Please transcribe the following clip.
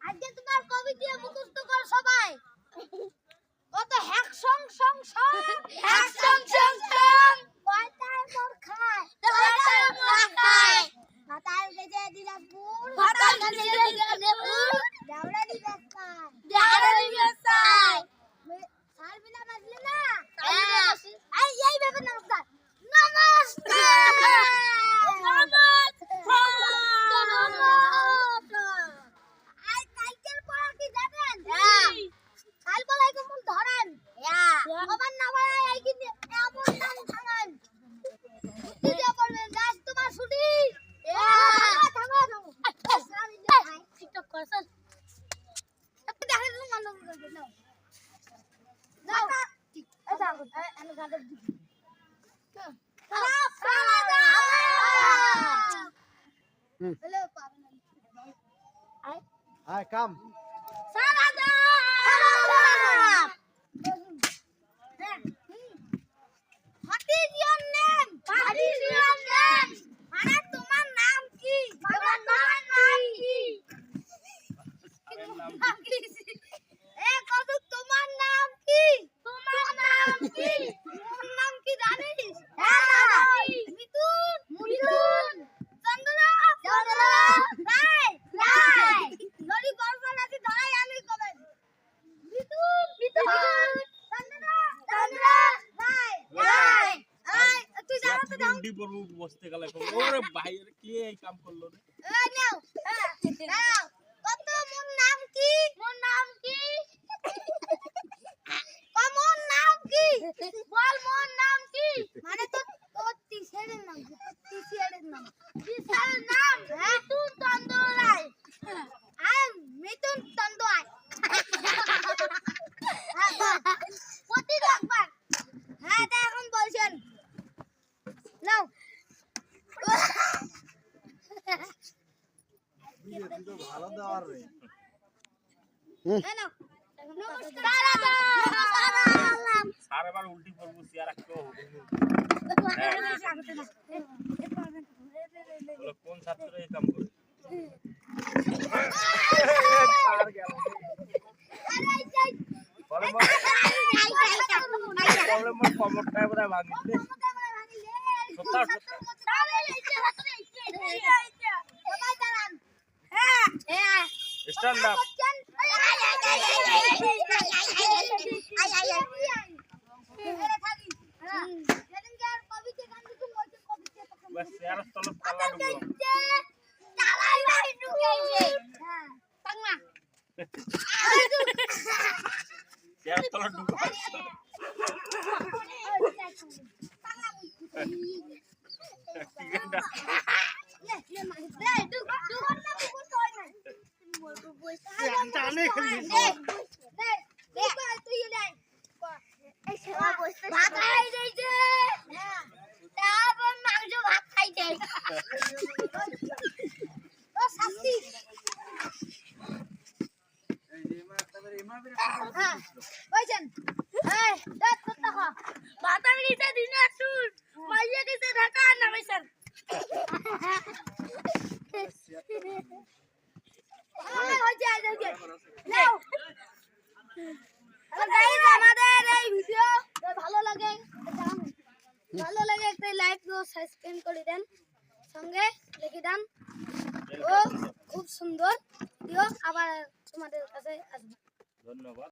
আজকে তোমার কবিতা মুখস্থ কর সবাই। কত হ্যাক সং সং সং হ্যাক সং সং সং কয়টায় মোর খায় কয়টায় মোর খায় ভাতার গেছে দিনাজপুর ভাতার গেছে দিনাজপুর দাওড়ানি বেকার দাওড়ানি বেকার সার বিনা বাজলে না এই এই ভাবে নমস্কার Hai, come. Salada! What is your name? What is your name? মানে তোমার নাম কি? তোমার নাম কি? এ কত তোমার নাম কি? তোমার নাম কি? তোমার নাম কি জানিস? হ্যাঁ মিতুন মিতুন চন্দ্রা চন্দ্রা রাই রাই লরি বলছাল আছে ধরাই আমি কবে মিতুন মিতুন চন্দ্রা চন্দ্রা রাই রাই এই তুই জানো তো দাও ডি পড়ব বসতে গেলে ওরে বাইরে কি এই কাম করলো রে এই নাও নাও কত মোর নাম কি মোর নাম কি কমন নাম কি বল মোর নাম কি মানে তো তোর টিচারের নাম টিচারের নাম মিতুন চন্দ্রাই আই মিতুন চন্দ্রাই প্রতি একবার হ্যাঁ তা এখন বলছেন নাও ভালো দেওয়ার রে নাও নমস্কার স্যার এবার উল্টি পড়ব চেয়ার রাখতো কোন ছাত্র এই কাম করে স্যার গেল বলে মোর কমরটা বড় ভাঙিলে সত্তর স্ট্যান্ড আপ बस यार तलब ताला ढुको यार तलब ढुको ভালো লাগে একটা লাইক ও সাবস্ক্রাইব করে দেন সঙ্গে লিখে দেন ও খুব সুন্দর ভিডিও আবার তোমাদের কাছে আসবে ধন্যবাদ।